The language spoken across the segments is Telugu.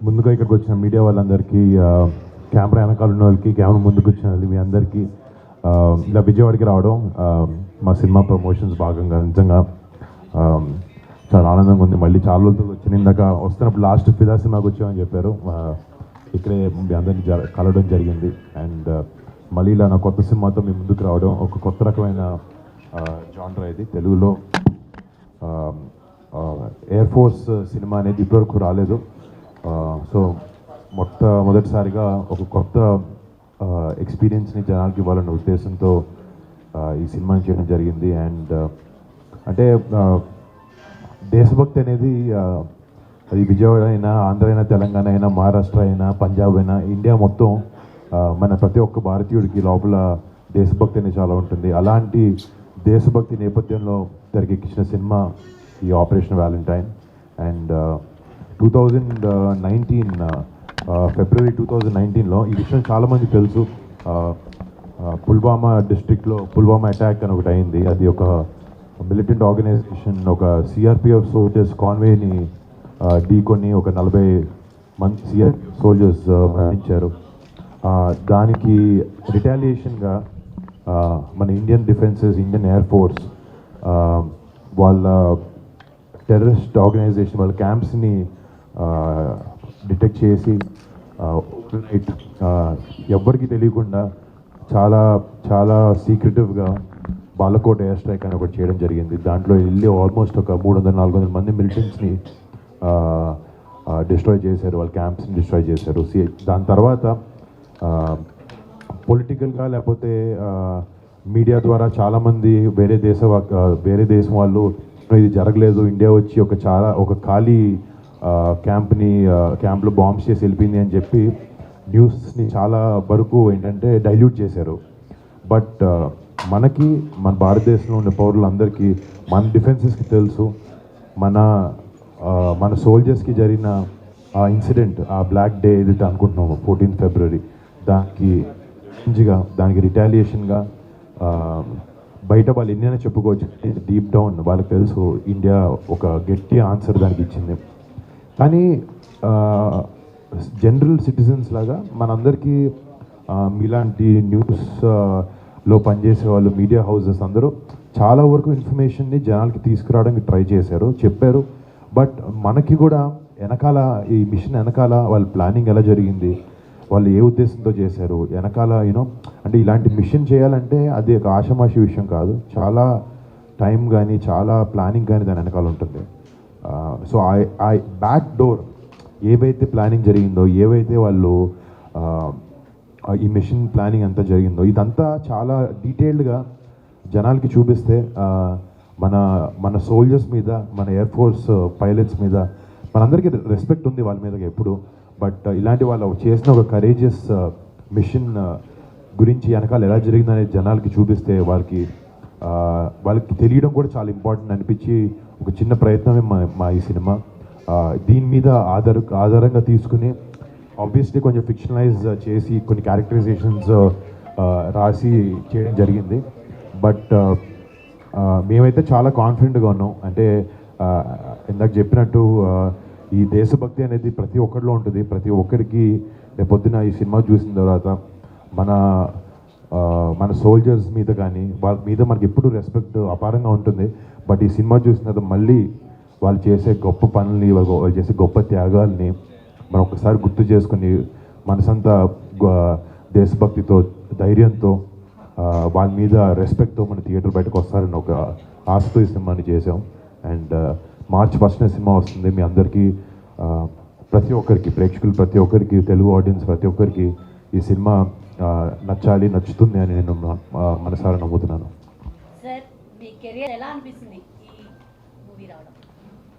ముందుగా ఇక్కడికి వచ్చిన మీడియా వాళ్ళందరికీ, కెమెరా వెనకాల ఉన్న వాళ్ళకి, కెమెరా ముందుకు వచ్చిన వాళ్ళకి, మీ అందరికీ ఇలా విజయవాడకి రావడం మా సినిమా ప్రమోషన్స్ భాగంగా నిజంగా చాలా ఆనందంగా ఉంది. మళ్ళీ చాలా రోజులు వచ్చిన ఇందాక వస్తున్నప్పుడు లాస్ట్ ఫిదా సినిమాకి వచ్చామని చెప్పారు. ఇక్కడే మీ అందరినీ కలవడం జరిగింది. అండ్ మళ్ళీ ఇలా నా కొత్త సినిమాతో మీ ముందుకు రావడం ఒక కొత్త రకమైన జానర్ ఇది. తెలుగులో ఎయిర్ ఫోర్స్ సినిమా అనేది ఇప్పటివరకు రాలేదు. సో మొదటిసారిగా ఒక కొత్త ఎక్స్పీరియన్స్ని జనాలకి ఇవ్వాలన్న ఉద్దేశంతో ఈ సినిమాని చేయడం జరిగింది. అండ్ అంటే దేశభక్తి అనేది అది విజయవాడ అయినా, ఆంధ్ర అయినా, తెలంగాణ అయినా, మహారాష్ట్ర అయినా, పంజాబ్ అయినా, ఇండియా మొత్తం మన ప్రతి ఒక్క భారతీయుడికి లోపల దేశభక్తి అనేది చాలా ఉంటుంది. అలాంటి దేశభక్తి నేపథ్యంలో తెరకెక్కించిన సినిమా ఈ ఆపరేషన్ వ్యాలంటైన్. అండ్ 2019 ఫిబ్రవరి 2019లో ఈ విషయం చాలామందికి తెలుసు. పుల్వామా డిస్ట్రిక్ట్లో పుల్వామా అటాక్ అని ఒకటి అయింది. అది ఒక మిలిటెంట్ ఆర్గనైజేషన్, ఒక సిఆర్పిఎఫ్ సోల్జర్స్ కాన్వేని ఢీకొని ఒక 40 మంది సిఆర్పిఎఫ్ సోల్జర్స్ మరణించారు. దానికి రిటాలియేషన్గా మన Indian defences, Indian air force వాళ్ళ టెర్రరిస్ట్ ఆర్గనైజేషన్ వాళ్ళ క్యాంప్స్ని డిటెక్ట్ చేసి నైట్ ఎవ్వరికి తెలియకుండా చాలా చాలా సీక్రెటివ్గా బాలకోట్ ఎయిర్ స్ట్రైక్ అని ఒకటి చేయడం జరిగింది. దాంట్లో వెళ్ళి ఆల్మోస్ట్ ఒక 300-400 మంది మిలిటెంట్స్ని డిస్ట్రాయ్ చేశారు, వాళ్ళ క్యాంప్స్ని డిస్ట్రాయ్ చేశారు. దాని తర్వాత పొలిటికల్గా లేకపోతే మీడియా ద్వారా చాలామంది వేరే దేశం వాళ్ళు ఇది జరగలేదు, ఇండియా వచ్చి ఒక ఖాళీ క్యాంప్లో బాంబ్స్ చేసి వెళ్ళిపోయింది అని చెప్పి న్యూస్ని చాలా వరకు ఏంటంటే డైల్యూట్ చేశారు. బట్ మన భారతదేశంలో ఉండే పౌరులందరికీ, మన డిఫెన్సెస్కి తెలుసు, మన సోల్జర్స్కి జరిగిన ఆ ఇన్సిడెంట్, ఆ బ్లాక్ డే ఏదైతే అనుకుంటున్నాము 14 ఫిబ్రవరి, దానికి రిటాలియేషన్గా బయట వాళ్ళు ఎన్నైనా చెప్పుకోవచ్చు, డీప్ డౌన్ వాళ్ళకి తెలుసు ఇండియా ఒక గట్టి ఆన్సర్ దానికి ఇచ్చింది. కానీ జనరల్ సిటిజన్స్ లాగా మనందరికీ మీలాంటి న్యూస్లో పనిచేసే వాళ్ళు, మీడియా హౌసెస్ అందరూ చాలా వరకు ఇన్ఫర్మేషన్ని జనాలకి తీసుకురావడానికి ట్రై చేశారు, చెప్పారు. బట్ మనకి కూడా వెనకాల, ఈ మిషన్ వెనకాల వాళ్ళ ప్లానింగ్ ఎలా జరిగింది, వాళ్ళు ఏ ఉద్దేశంతో చేశారు, వెనకాల అంటే ఇలాంటి మిషన్ చేయాలంటే అది ఒక ఆషామాషి విషయం కాదు. చాలా టైం కానీ, చాలా ప్లానింగ్ కానీ దాని వెనకాల ఉంటుంది. సో ఆ బ్యాక్ డోర్ ఏవైతే ప్లానింగ్ జరిగిందో, ఏవైతే వాళ్ళు ఈ మిషన్ ప్లానింగ్ అంతా జరిగిందో, ఇదంతా చాలా డీటెయిల్డ్గా జనాలకి చూపిస్తే మన సోల్జర్స్ మీద, మన ఎయిర్ ఫోర్స్ పైలట్స్ మీద మనందరికీ రెస్పెక్ట్ ఉంది వాళ్ళ మీద ఎప్పుడు. బట్ ఇలాంటి వాళ్ళు చేసిన ఒక కరేజియస్ మిషన్ గురించి వెనకాల ఎలా జరిగిందనే జనాలకి చూపిస్తే వాళ్ళకి తెలియడం కూడా చాలా ఇంపార్టెంట్ అనిపించి ఒక చిన్న ప్రయత్నమే మా ఈ సినిమా. దీని మీద ఆధారంగా తీసుకుని ఆబ్వియస్లీ కొంచెం ఫిక్షనలైజ్ చేసి కొన్ని క్యారెక్టరైజేషన్స్ రాసి చేయడం జరిగింది. బట్ మేమైతే చాలా కాన్ఫిడెంట్గా ఉన్నాం. అంటే ఇందాక చెప్పినట్టు ఈ దేశభక్తి అనేది ప్రతి ఒక్కరిలో ఉంటుంది. ప్రతి ఒక్కరికి రేపొద్దున ఈ సినిమా చూసిన తర్వాత మన సోల్జర్స్ మీద కానీ వాళ్ళ మీద మనకి ఎప్పుడు రెస్పెక్ట్ అపారంగా ఉంటుంది. బట్ ఈ సినిమా చూసిన తర్వాత మళ్ళీ వాళ్ళు చేసే గొప్ప పనుల్ని, వాళ్ళు చేసే గొప్ప త్యాగాల్ని మనం ఒకసారి గుర్తు చేసుకుని మనసంతా దేశభక్తితో, ధైర్యంతో, వాళ్ళ మీద రెస్పెక్ట్తో మన థియేటర్ బయటకు వస్తారని ఒక ఆశతో ఈ సినిమాని చేసాం. అండ్ మార్చ్ 1న సినిమా వస్తుంది. మీ అందరికీ, ప్రతి ఒక్కరికి, ప్రేక్షకులు ప్రతి ఒక్కరికి, తెలుగు ఆడియన్స్ ప్రతి ఒక్కరికి ఈ సినిమా నచ్చుతుంది అని నేను మనసారా నమ్ముతున్నాను.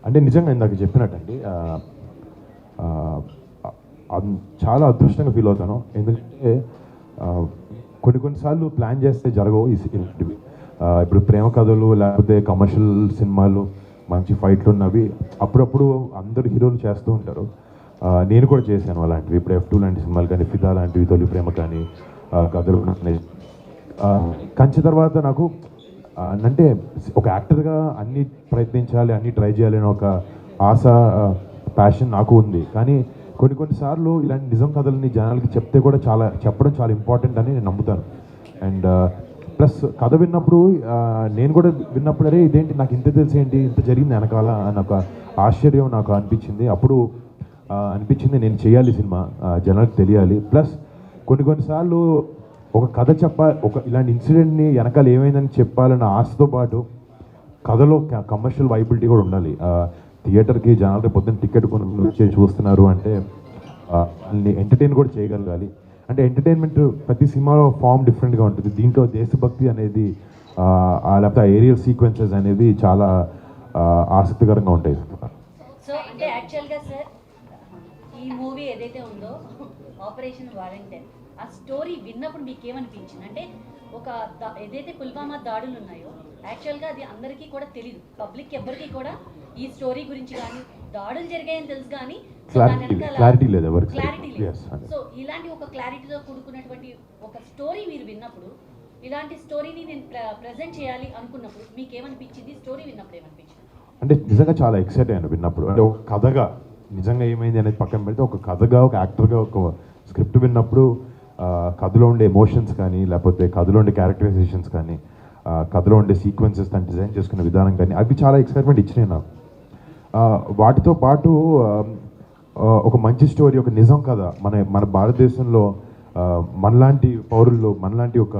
అంటే నిజంగా ఇందాక చెప్పినట్టండి, చాలా అదృష్టంగా ఫీల్ అవుతాను. ఎందుకంటే కొన్నిసార్లు ప్లాన్ చేస్తే జరగవు ఇలాంటివి. ఇప్పుడు ప్రేమ కథలు లేకపోతే కమర్షియల్ సినిమాలు, మంచి ఫైట్లు ఉన్నవి అప్పుడప్పుడు అందరు హీరోలు చేస్తూ ఉంటారు. నేను కూడా చేశాను అలాంటివి. ఇప్పుడు F2 లాంటి సినిమాలు కానీ, ఫిదా లాంటివి, తొలి ప్రేమ కానీ, కథలు. కంచి తర్వాత నాకు అంటే ఒక యాక్టర్గా అన్నీ ప్రయత్నించాలి, అన్నీ ట్రై చేయాలని ఒక ఆశ, ప్యాషన్ నాకు ఉంది. కానీ కొన్నిసార్లు ఇలాంటి నిజం కథలని జనాలకి చెప్పడం చాలా ఇంపార్టెంట్ అని నేను నమ్ముతాను. అండ్ ప్లస్ కథ విన్నప్పుడు నేను కూడా విన్నప్పుడు అరే ఇదేంటి నాకు ఇంత తెలిసేంటి ఇంత జరిగింది వెనకాల అని ఒక ఆశ్చర్యం నాకు అనిపించింది. అప్పుడు అనిపించింది నేను చేయాలి సినిమా, జనాలకు తెలియాలి. ప్లస్ కొన్నిసార్లు ఒక కథ ఇలాంటి ఇన్సిడెంట్ని వెనకాల ఏమైందని చెప్పాలన్న ఆశతో పాటు కథలో కమర్షియల్ వైబిలిటీ కూడా ఉండాలి. థియేటర్కి జనాలు పొద్దున్న టికెట్ వచ్చి చూస్తున్నారు అంటే వాళ్ళని ఎంటర్టైన్ కూడా చేయగలగాలి. అంటే ఎంటర్టైన్మెంట్ ప్రతి సినిమాలో ఫామ్ డిఫరెంట్గా ఉంటుంది. దీంట్లో దేశభక్తి అనేది లేకపోతే ఏరియల్ సీక్వెన్సెస్ అనేది చాలా ఆసక్తికరంగా ఉంటాయి. సో అంటే యాక్చువల్గా సార్ ఈ మూవీ ఏదైతే ఉందో ఆపరేషన్ వాలంటీర్, ఆ స్టోరీ విన్నప్పుడు మీకు ఏమనిపించింది? అంటే ఏదైతే పుల్వామా దాడులు ఉన్నాయో యాక్చువల్గా అది అందరికీ కూడా తెలియదు, పబ్లిక్ ఎవరికి కూడా ఈ స్టోరీ గురించి కానీ దాడులు జరిగాయని తెలుసు కానీ క్లారిటీ లేదు. సో ఇలాంటి ఒక క్లారిటీతో కూడుకున్నటువంటి ఒక స్టోరీ మీరు విన్నప్పుడు, ఇలాంటి స్టోరీని నేను ప్రజెంట్ చేయాలి అనుకున్నప్పుడు మీకు ఏమనిపించింది? స్టోరీ విన్నప్పుడు ఏమనిపించింది? అంటే నిజంగా చాలా ఎక్సైట్ అయ్యాను విన్నప్పుడు. అంటే ఒక కథగా నిజంగా ఏమైంది అనేది పక్కన పెడితే ఒక కథగా ఒక యాక్టర్గా ఒక స్క్రిప్ట్ విన్నప్పుడు కథలో ఉండే ఎమోషన్స్ కానీ లేకపోతే కథలో ఉండే క్యారెక్టరైజేషన్స్ కానీ కథలో ఉండే సీక్వెన్సెస్ దాన్ని డిజైన్ చేసుకునే విధానం కానీ అవి చాలా ఎక్సైట్మెంట్ ఇచ్చినాయి నాకు. వాటితో పాటు ఒక మంచి స్టోరీ, ఒక నిజం కథ మన భారతదేశంలో మనలాంటి పౌరుల్లో మనలాంటి ఒక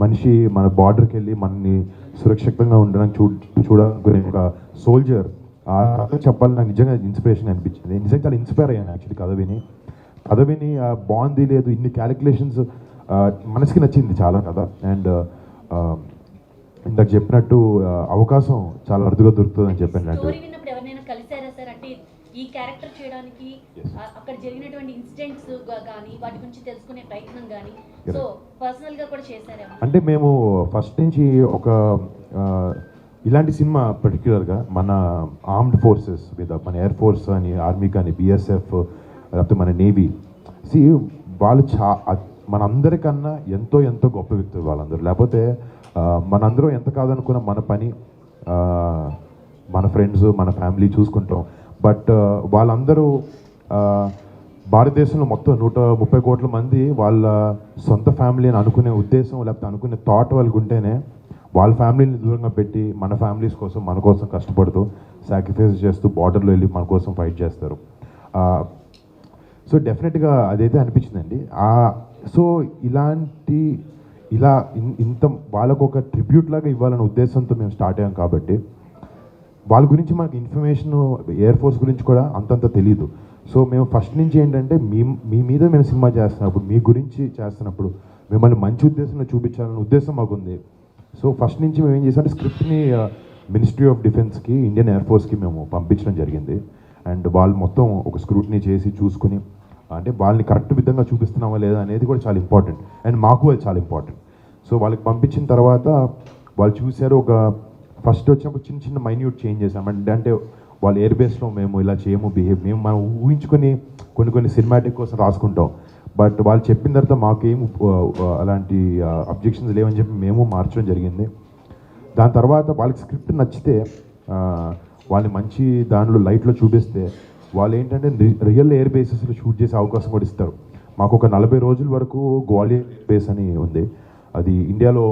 మనిషి మన బార్డర్కి వెళ్ళి మనని సురక్షితంగా ఉండడానికి చూడాలనుకునే ఒక సోల్జర్ ఆ కథ చెప్పాలని నాకు నిజంగా ఇన్స్పిరేషన్ అనిపించింది. నిజంగా చాలా ఇన్స్పైర్ అయ్యాను యాక్చువల్లీ కథ విని బాగుంది లేదు ఇన్ని క్యాలిక్యులేషన్స్ మనసుకి నచ్చింది చాలా కథ. అండ్ ఇందాక చెప్పినట్టు అవకాశం చాలా అరుదుగా దొరుకుతుందని చెప్పాను. ఈ క్యారెక్టర్ చేయడానికి అక్కడ జరిగినటువంటి ఇన్సిడెంట్స్ కానీ వాటి గురించి తెలుసుకునే ప్రయత్నం కానీ సో పర్సనల్ గా కూడా చేశారు. అంటే మేము ఫస్ట్ నుంచి ఒక ఇలాంటి సినిమా పర్టిక్యులర్గా మన ఆర్మ్డ్ ఫోర్సెస్ మీద మన ఎయిర్ ఫోర్స్ అని ఆర్మీ కానీ బిఎస్ఎఫ్ లేకపోతే మన నేవీ వాళ్ళు మనందరికన్నా ఎంతో గొప్ప వ్యక్తులు వాళ్ళందరూ. లేకపోతే మనందరం ఎంత కాదనుకున్న మన పని మన ఫ్రెండ్స్ మన ఫ్యామిలీ చూసుకుంటాం. బట్ వాళ్ళందరూ భారతదేశంలో మొత్తం 130 కోట్ల మంది వాళ్ళ సొంత ఫ్యామిలీ అని అనుకునే ఉద్దేశం లేకపోతే అనుకునే థాట్ వాళ్ళకి ఉంటేనే వాళ్ళ ఫ్యామిలీని దూరంగా పెట్టి మన ఫ్యామిలీస్ కోసం మన కోసం కష్టపడుతూ సాక్రిఫైస్ చేస్తూ బార్డర్లో వెళ్ళి మన కోసం ఫైట్ చేస్తారు. సో డెఫినెట్గా అదైతే అనిపించిందండి. సో ఇంత వాళ్ళకు ఒక ట్రిబ్యూట్ లాగా ఇవ్వాలనే ఉద్దేశంతో మేము స్టార్ట్ అయ్యాం కాబట్టి వాళ్ళ గురించి మనకు ఇన్ఫర్మేషన్ ఎయిర్ ఫోర్స్ గురించి కూడా అంతంత తెలియదు. సో మేము ఫస్ట్ నుంచి ఏంటంటే మీ మీద మేము సినిమా చేస్తున్నప్పుడు మీ గురించి చేస్తున్నప్పుడు మిమ్మల్ని మంచి ఉద్దేశంలో చూపించాలనే ఉద్దేశం మాకుంది. సో ఫస్ట్ నుంచి మేము ఏం చేసామంటే స్క్రిప్ట్ని మినిస్ట్రీ ఆఫ్ డిఫెన్స్కి ఇండియన్ ఎయిర్ ఫోర్స్కి మేము పంపించడం జరిగింది. అండ్ వాళ్ళు మొత్తం ఒక స్క్రూట్నీ చేసి చూసుకుని అంటే వాళ్ళని కరెక్ట్ విధంగా చూపిస్తున్నామా లేదా అనేది కూడా చాలా ఇంపార్టెంట్. అండ్ మాకు అది చాలా ఇంపార్టెంట్. సో వాళ్ళకి పంపించిన తర్వాత వాళ్ళు చూశారు. ఒక ఫస్ట్ వచ్చినప్పుడు చిన్న మైన్యూట్ చేంజ్ చేసాం. అంటే వాళ్ళ ఎయిర్ బేస్లో మేము ఇలా చేయము మేము మనం ఊహించుకొని కొన్ని సినిమాటిక్ కోసం రాసుకుంటాం. బట్ వాళ్ళు చెప్పిన తర్వాత మాకేం అలాంటి అబ్జెక్షన్స్ లేవని చెప్పి మేము మార్చడం జరిగింది. దాని తర్వాత వాళ్ళకి స్క్రిప్ట్ నచ్చితే వాళ్ళని మంచి దానిలో లైట్లో చూపిస్తే వాళ్ళు ఏంటంటే రియల్ ఎయిర్ బేసెస్లో షూట్ చేసే అవకాశం కూడా ఇస్తారు. మాకు ఒక 40 రోజుల వరకు గ్వాలియర్ బేస్ అని ఉంది. అది ఇండియాలో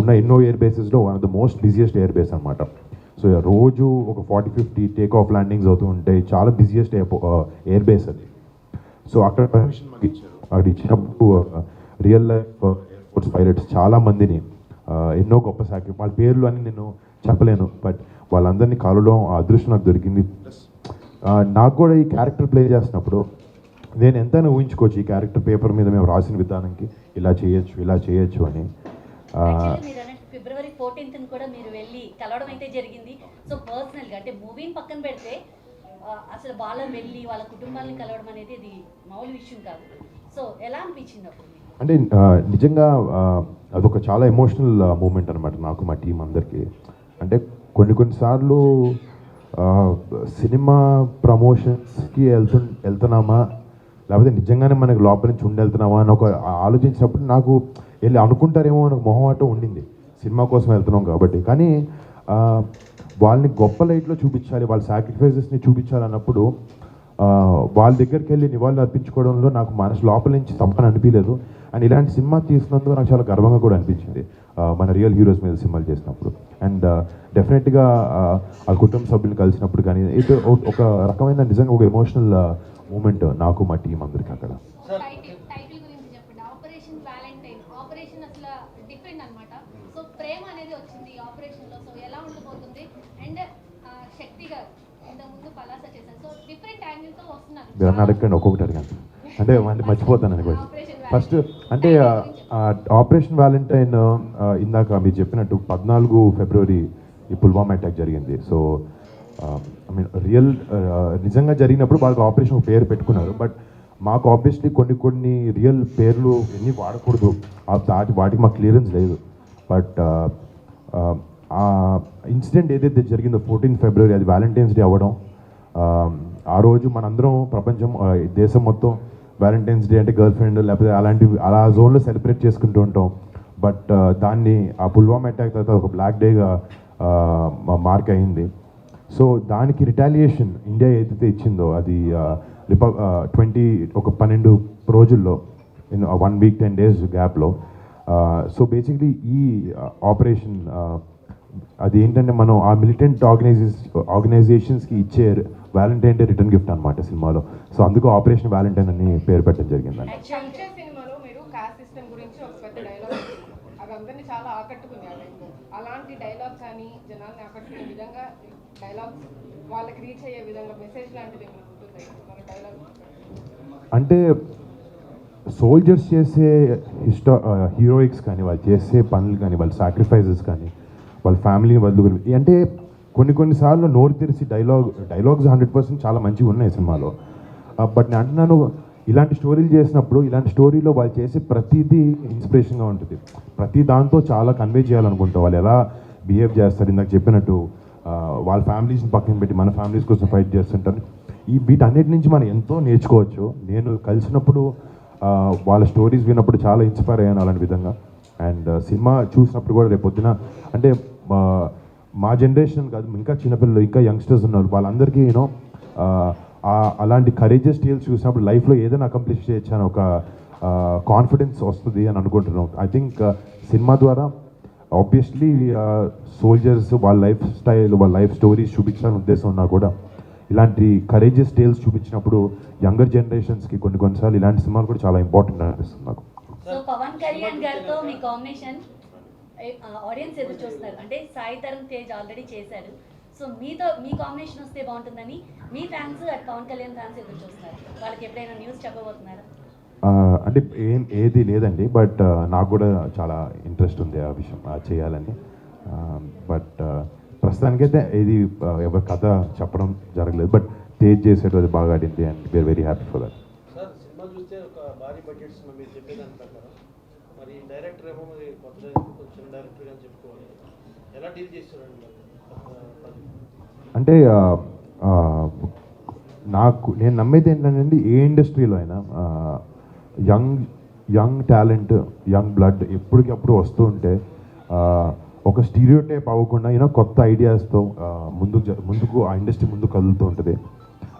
ఉన్న ఎన్నో ఎయిర్ బేసెస్లో one of the most busiest air base అనమాట. సో రోజు ఒక 40-50 టేక్ ఆఫ్ ల్యాండింగ్స్ అవుతూ ఉంటాయి. చాలా బిజియెస్ట్ ఎయిర్ బేస్ అది. సో అక్కడ పర్మిషన్ మాకు ఇచ్చారు. అక్కడ ఇచ్చినప్పుడు real life air force pilots చాలామందిని ఎన్నో గొప్ప వాళ్ళ పేర్లు అని నేను చెప్పలేను. బట్ వాళ్ళందరినీ కలవడం ఆ అదృష్టం నాకు దొరికింది. నాకు కూడా ఈ క్యారెక్టర్ ప్లే చేసినప్పుడు నేను ఎంతైనా ఊహించుకోవచ్చు ఈ క్యారెక్టర్ పేపర్ మీద మేము రాసిన విధానానికి ఇలా చేయొచ్చు అని. ఫిబ్రవరి 14th కూడా మీరు వెళ్ళి కలవడం అయితే జరిగింది. సో పర్సనల్గా అంటే మూవీని పక్కన పెడితే అసలు వాళ్ళని వెళ్ళి వాళ్ళ కుటుంబాలను కలవడం అనేది ఇది మామూలు విషయం కాదు. సో ఎలా అనిపించింది అప్పుడు? అంటే నిజంగా అదొక చాలా ఎమోషనల్ మూమెంట్ అనమాట నాకు మా టీం అందరికీ. అంటే కొన్నిసార్లు సినిమా ప్రమోషన్స్కి వెళ్తున్నామా లేకపోతే నిజంగానే మనకి లోపల నుంచి వెళ్తున్నామా అని ఒక ఆలోచించినప్పుడు నాకు వెళ్ళి అనుకుంటారేమో నాకు మొహమాటం ఉండింది. సినిమా కోసం వెళ్తున్నాం కాబట్టి. కానీ వాళ్ళని గొప్ప లైట్లో చూపించాలి, వాళ్ళ సాక్రిఫైజెస్ని చూపించాలన్నప్పుడు వాళ్ళ దగ్గరికి వెళ్ళి నివాళులు అర్పించుకోవడంలో నాకు మనసు లోపల నుంచి తప్పని అనిపించలేదు. అండ్ ఇలాంటి సినిమా తీసినందుకు నాకు చాలా గర్వంగా కూడా అనిపించింది మన రియల్ హీరోస్ మీద సినిమాలు చేసినప్పుడు. అండ్ డెఫినెట్గా ఆ కుటుంబ సభ్యులు కలిసినప్పుడు కానీ ఇది ఒక రకమైన నిజంగా ఒక ఎమోషనల్ మూమెంట్ నాకు మా టీం అందరికి అక్కడ. టైటిల్ గురించి చెప్పండి. Operation Valentine. ఆపరేషన్ అసలు డిఫరెంట్ అన్నమాట. సో ప్రేమ అనేది వచ్చింది ఈ ఆపరేషన్ లో. సో ఎలా ఉండబోతుంది? అండ్ శక్తి గారు ఇంతకుముందు పలాస చేశారు. సో డిఫరెంట్ యాంగిల్ తో వస్తున్నారు. మీరు అన్న అడగండి, ఒక్కొక్కటి అడగండి అంటే మర్చిపోతాను కూడా. ఫస్ట్ అంటే ఆపరేషన్ వ్యాలంటైన్ ఇందాక మీరు చెప్పినట్టు 14 ఫిబ్రవరి ఈ పుల్వామా అటాక్ జరిగింది. సో ఐ మీన్ రియల్ నిజంగా జరిగినప్పుడు వాళ్ళకి ఆపరేషన్ పేరు పెట్టుకున్నారు. బట్ మాకు ఆబ్వియస్లీ కొన్ని రియల్ పేర్లు ఎన్ని వాడకూడదు, వాటికి మాకు క్లియరెన్స్ లేదు. బట్ ఆ ఇన్సిడెంట్ ఏదైతే జరిగిందో 14 ఫిబ్రవరి అది వ్యాలంటైన్స్ డే అవ్వడం, ఆ రోజు మనందరం ప్రపంచం దేశం మొత్తం వ్యాలంటైన్స్ డే అంటే గర్ల్ ఫ్రెండ్ లేకపోతే అలా జోన్లో సెలబ్రేట్ చేసుకుంటూ ఉంటాం. బట్ దాన్ని ఆ పుల్వామా అటాక్ తర్వాత ఒక బ్లాక్ డేగా మార్క్ అయింది. సో దానికి రిటాలియేషన్ ఇండియా ఏదైతే ఇచ్చిందో అది 12 రోజుల్లో 1 వీక్ 10 డేస్ గ్యాప్లో. సో బేసిక్లీ ఈ ఆపరేషన్ అది ఏంటంటే మనం ఆ మిలిటెంట్ ఆర్గనైజేషన్స్కి ఇచ్చే వ్యాలంటైన్ డే రిటర్న్ గిఫ్ట్ అనమాట సినిమాలో. సో అందుకు ఆపరేషన్ వ్యాలంటైన్ అని పేరు పెట్టడం జరిగిందండి. సినిమాలో మీరు కాస్ట్ సిస్టమ్ గురించి ఒక పెద్ద డైలాగ్ అది అందరినీ చాలా ఆకట్టుకున్నారు. అలాంటి డైలాగ్స్ అని జనాల్ని ఆకట్టుకునే విధంగా డైలాగ్స్ వాళ్ళకి రీచ్ అయ్యే విధంగా మెసేజ్ లాంటిది ఏమైనా ఉంటుంది మన డైలాగ్? అంటే సోల్జర్స్ చేసే హీరోయిక్స్ కానీ వాళ్ళు చేసే పనులు కానీ వాళ్ళ సాక్రిఫైజెస్ కానీ వాళ్ళ ఫ్యామిలీని వదులుకుని అంటే కొన్నిసార్లు నోరు తెరిచి డైలాగ్స్ 100% చాలా మంచిగా ఉన్నాయి సినిమాలో. బట్ నేను అంటున్నాను ఇలాంటి స్టోరీలు చేసినప్పుడు ఇలాంటి స్టోరీలో వాళ్ళు చేసే ప్రతిదీ ఇన్స్పిరేషన్గా ఉంటుంది. ప్రతి దాంతో చాలా కన్వే చేయాలనుకుంటాం. వాళ్ళు ఎలా బిహేవ్ చేస్తారు, ఇందాక చెప్పినట్టు వాళ్ళ ఫ్యామిలీస్ని పక్కన పెట్టి మన ఫ్యామిలీస్ కోసం ఫైట్ చేస్తుంటారు. వీటన్నిటి నుంచి మనం ఎంతో నేర్చుకోవచ్చు. నేను కలిసినప్పుడు వాళ్ళ స్టోరీస్ విన్నప్పుడు చాలా ఇన్స్పైర్ అయ్యాను అలాంటి విధంగా. అండ్ సినిమా చూసినప్పుడు కూడా రేపు పొద్దున అంటే మా జనరేషన్ కాదు, ఇంకా చిన్నపిల్లలు ఇంకా యంగ్స్టర్స్ ఉన్నారు, వాళ్ళందరికీ యూనో అలాంటి కరేజెస్ టేల్స్ చూసినప్పుడు లైఫ్లో ఏదైనా అకంప్లిష్ చేయొచ్చు అని ఒక కాన్ఫిడెన్స్ వస్తుంది అని అనుకుంటున్నాం. ఐ థింక్ సినిమా ద్వారా ఆబ్వియస్లీ సోల్జర్స్ వాళ్ళ లైఫ్ స్టైల్ వాళ్ళ లైఫ్ స్టోరీస్ చూపించాలని ఉద్దేశం ఉన్నా కూడా ఇలాంటి కరేజెస్ టేల్స్ చూపించినప్పుడు యంగర్ జనరేషన్స్కి కొన్నిసార్లు ఇలాంటి సినిమాలు కూడా చాలా ఇంపార్టెంట్ అనిపిస్తుంది నాకు. సో పవన్ కళ్యాణ్ గారితో మీ కాంబినేషన్ ఆడియన్స్ ఎదురు చూస్తున్నారు. అంటే సాయి తరుణ్ తేజ్ ఆల్రెడీ చేశారు. సో మీ కాంబినేషన్ వస్తే బాగుంటుందని మీ ఫ్యాన్స్ అటు పవన్ కళ్యాణ్ ఫ్యాన్స్ ఎదురు చూస్తున్నారు. వాళ్ళకి ఎప్పుడైనా న్యూస్ చెప్పబోతున్నారా? అంటే ఏది లేదండి. బట్ నాకు కూడా చాలా ఇంట్రెస్ట్ ఉంది ఆ విషయం చేయాలని. బట్ ప్రస్తుతానికైతే ఏది ఎవరి కథ చెప్పడం జరగలేదు. బట్ తేజ్ చేసేటది అది బాగా ఆడింది and we are very happy for that. Sir cinema చూస్తే ఒక భారీ బడ్జెట్ సినిమా మీరు చెప్పేదాని ప్రకారం మరి డైరెక్టర్ ఏమో మరి కొత్త కొంచెం డైరెక్టర్గా చెప్పుకోవాలి, ఎలా డీల్ చేస్తారండి? అంటే నేను నమ్మేది ఏంటంటే ఏ ఇండస్ట్రీలో అయినా యంగ్ టాలెంట్ యంగ్ బ్లడ్ ఎప్పటికప్పుడు వస్తూ ఉంటే ఒక స్టీరియోటైప్ అవ్వకుండా కొత్త ఐడియాస్తో ముందుకు ఆ ఇండస్ట్రీ ముందుకు కదులుతూ ఉంటుంది.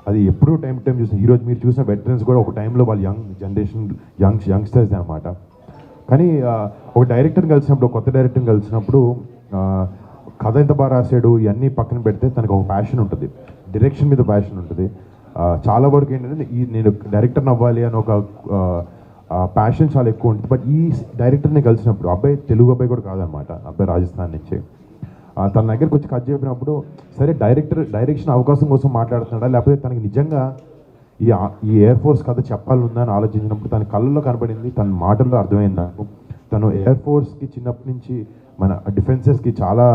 అది ఎప్పుడూ టైం చూసిన ఈరోజు మీరు చూసిన వెటరన్స్ కూడా ఒక టైంలో వాళ్ళు యంగ్ జనరేషన్ యంగ్స్టర్స్ అనమాట. కానీ ఒక డైరెక్టర్ని కలిసినప్పుడు కొత్త డైరెక్టర్ని కలిసినప్పుడు కథ ఎంత బాగా రాశాడు ఇవన్నీ పక్కన పెడితే తనకు ఒక ప్యాషన్ ఉంటుంది, డైరెక్షన్ మీద ప్యాషన్ ఉంటుంది. చాలా వరకు ఏంటంటే నేను డైరెక్టర్ని అవ్వాలి అని ఒక ప్యాషన్ చాలా ఎక్కువ ఉంటుంది. బట్ ఈ డైరెక్టర్ని కలిసినప్పుడు అబ్బాయి తెలుగు అబ్బాయి కూడా కాదనమాట, అబ్బాయి రాజస్థాన్ నుంచి. తన దగ్గరికి వచ్చి కథ చెప్పినప్పుడు సరే డైరెక్షన్ అవకాశం కోసం మాట్లాడుతున్నాడా లేకపోతే తనకి నిజంగా ఈ ఎయిర్ ఫోర్స్ కథ చెప్పాలనుందా అని ఆలోచించినప్పుడు తన కళ్ళల్లో కనబడింది, తన మాటల్లో అర్థమైంది నాకు. తను ఎయిర్ ఫోర్స్కి చిన్నప్పటి నుంచి మన డిఫెన్సెస్కి చాలా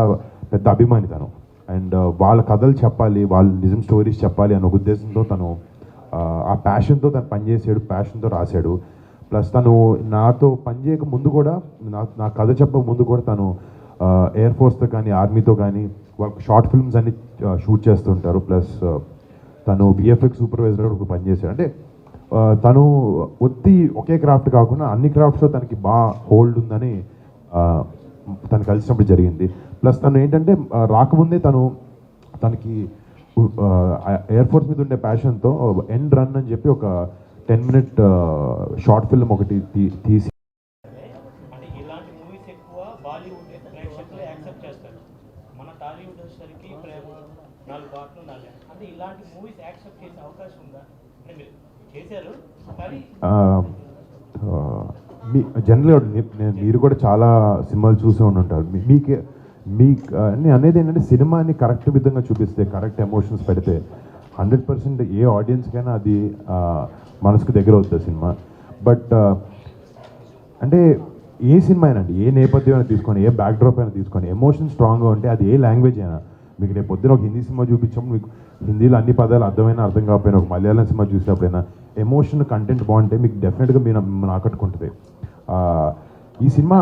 పెద్ద అభిమాని తను. అండ్ వాళ్ళ కథలు చెప్పాలి, వాళ్ళ నిజం స్టోరీస్ చెప్పాలి అన్న ఉద్దేశంతో తను ఆ ప్యాషన్తో తను పనిచేసాడు, ప్యాషన్తో రాశాడు. ప్లస్ తను నాతో పనిచేయక ముందు కూడా నా కథ చెప్పక ముందు కూడా తను ఎయిర్ ఫోర్స్తో కానీ ఆర్మీతో కానీ వాళ్ళకి షార్ట్ ఫిల్మ్స్ అన్ని షూట్ చేస్తుంటారు. ప్లస్ తను విఎఫ్ఎక్స్ సూపర్వైజర్ కూడా పనిచేశాడు. అంటే తను ఒకే క్రాఫ్ట్ కాకుండా అన్ని క్రాఫ్ట్స్లో తనకి బాగా హోల్డ్ ఉందని తను కలిసినప్పుడు జరిగింది. ప్లస్ తను ఏంటంటే రాకముందే తనకి ఎయిర్ ఫోర్స్ మీద ఉండే ప్యాషన్తో ఎండ్ రన్ అని చెప్పి ఒక 10-minute షార్ట్ ఫిల్మ్ ఒకటి తీసి అంటే ఇలాంటి మూవీస్ ఎక్కువ బాలీవుడ్ ప్రేక్షకులు యాక్సెప్ట్ చేస్తారు. మన టాలీవుడ్ వచ్చేసరికి ప్రేమ 4 పాటలు 4 అంటే ఇలాంటి మూవీస్ యాక్సెప్ట్ చేసే అవకాశం ఉందా? అంటే మీరు చేశారు కానీ మీ జనరల్గా మీరు కూడా చాలా సినిమాలు చూసి ఉంటారు. మీకు నేను అనేది ఏంటంటే సినిమాని కరెక్ట్ విధంగా చూపిస్తే, కరెక్ట్ ఎమోషన్స్ పెడితే 100% ఏ ఆడియన్స్కైనా అది మనసుకు దగ్గర అవుతుంది సినిమా. బట్ అంటే ఏ సినిమా అయినా అండి, ఏ నేపథ్యం అయినా తీసుకొని, ఏ బ్యాక్డ్రాప్ అయినా తీసుకొని, ఎమోషన్ స్ట్రాంగ్గా ఉంటే అది ఏ లాంగ్వేజ్ అయినా, మీకు రేపు పొద్దున ఒక హిందీ సినిమా చూపించినప్పుడు మీకు హిందీలో అన్ని పదాలు అర్థం కాకపోయినా, ఒక మలయాళం సినిమా చూసినప్పుడైనా ఎమోషన్ కంటెంట్ బాగుంటే మీకు డెఫినెట్గా మీరు ఆకట్టుకుంటుంది. ఈ సినిమా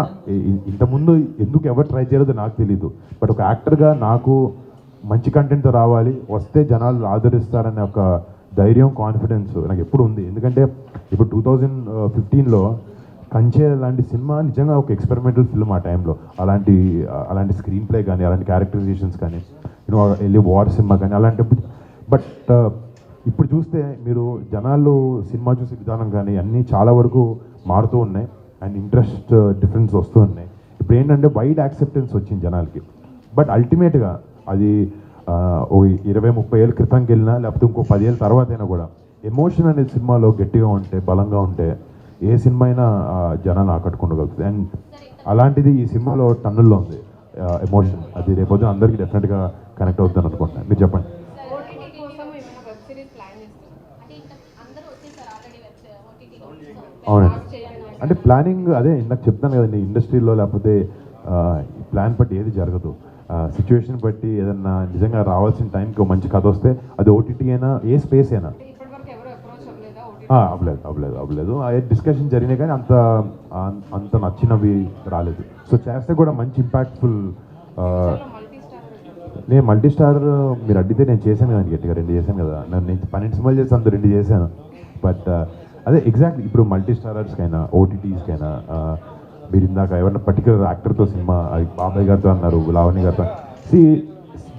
ఇంతకుముందు ఎందుకు ఎవరు ట్రై చేయలేదో నాకు తెలీదు. బట్ ఒక యాక్టర్గా నాకు మంచి కంటెంట్తో రావాలి, వస్తే జనాలు ఆదరిస్తారనే ఒక ధైర్యం, కాన్ఫిడెన్స్ నాకు ఎప్పుడు ఉంది. ఎందుకంటే ఇప్పుడు 2015లో కంచే లాంటి సినిమా నిజంగా ఒక ఎక్స్పెరిమెంటల్ ఫిల్మ్ ఆ టైంలో. అలాంటి స్క్రీన్ ప్లే కానీ, అలాంటి క్యారెక్టరైజేషన్స్ కానీ, వెళ్ళి వార్ సినిమా కానీ అలాంటి. బట్ ఇప్పుడు చూస్తే మీరు జనాలు సినిమా చూసే విధానం కానీ అన్నీ చాలా వరకు మారుతూ ఉన్నాయి అండ్ ఇంట్రెస్ట్ డిఫరెన్స్ వస్తూ ఉన్నాయి. ఇప్పుడు ఏంటంటే వైడ్ యాక్సెప్టెన్స్ వచ్చింది జనాలకి. బట్ అల్టిమేట్గా అది ఓ 20-30 ఏళ్ళ క్రితంకి వెళ్ళినా, లేకపోతే ఇంకో 10 ఏళ్ళ తర్వాత అయినా కూడా ఎమోషన్ అనేది సినిమాలో గట్టిగా ఉంటే, బలంగా ఉంటే ఏ సినిమా అయినా జనాలు ఆకట్టుకోగలుగుతుంది. అండ్ అలాంటిది ఈ సినిమాలో టన్నుల్లో ఉంది ఎమోషన్. అది రేపొద్దున అందరికీ డెఫినెట్గా కనెక్ట్ అవుతుందని అనుకుంటున్నాను. మీరు చెప్పండి. ఓటీటీ కోసం ఏమైనా వెబ్ సిరీస్ ప్లాన్ చేస్తున్నారు? అంటే ఇంకా అందరూ వచ్చేసారు ఆల్రెడీ ఓటీటీలో. అవునండి. అంటే ప్లానింగ్ అదే ఇందాక చెప్తాను కదండి, ఇండస్ట్రీలో లేకపోతే ప్లాన్ బట్టి ఏది జరగదు. సిచ్యువేషన్ బట్టి ఏదన్నా నిజంగా రావాల్సిన టైంకి మంచి కథ వస్తే అది ఓటీటీ అయినా, ఏ స్పేస్ అయినా. ఇప్పటివరకు ఎవరు అప్రోచ్ అవ్వలేదా ఓటీటీ? అవ్వలేదు. ఆ డిస్కషన్ జరిగినాయి కానీ అంత నచ్చినవి రాలేదు. సో చేస్తే కూడా మంచి ఇంపాక్ట్ఫుల్. మల్టీ స్టార్ నేను మల్టీ స్టార్ మీరు అడిగితే నేను చేశాను కదండి, గట్టిగా 2 చేశాను కదా. నేను 12 సినిమాలు చేసి అంత 2 చేశాను. బట్ అదే ఎగ్జాక్ట్లీ ఇప్పుడు మల్టీ స్టారర్స్కైనా, ఓటీటీస్కైనా మీరు ఇందాక ఎవరైనా పర్టికులర్ యాక్టర్తో సినిమా, అది బాబాయ్ గారితో అన్నారు, లావణ్య గారితో.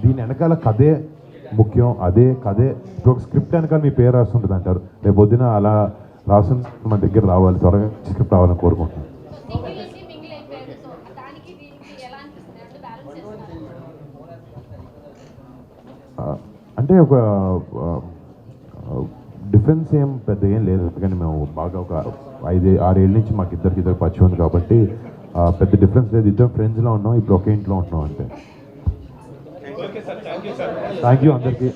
దీని వెనకాల కథే ముఖ్యం. అదే కథే ఇప్పుడు ఒక స్క్రిప్ట్ వెనకాల మీ పేరు రాస్తుంటుంది అంటారు. రేపు పొద్దున అలా రాసిన మన దగ్గర రావాలి, త్వరగా స్క్రిప్ట్ రావాలని కోరుకుంటున్నాను. సింగిల్ నుంచి మింగిల్ అయిపోయారు. సో దానికి దీనికి ఎలా అనిపిస్తుంది? అంటే బ్యాలెన్స్ చేస్తున్నారు. అంటే ఒక డిఫరెన్స్ ఏం పెద్ద ఏం లేదు. ఎందుకంటే మేము బాగా ఒక 5-6 ఏళ్ళ నుంచి మాకు ఇద్దరికి పరిచయం ఉంది కాబట్టి పెద్ద డిఫరెన్స్ లేదు. ఇద్దరు ఫ్రెండ్స్లో ఉన్నాం, ఇప్పుడు ఒకే ఇంట్లో ఉంటున్నాం అంతే. థ్యాంక్ యూ అందరికీ.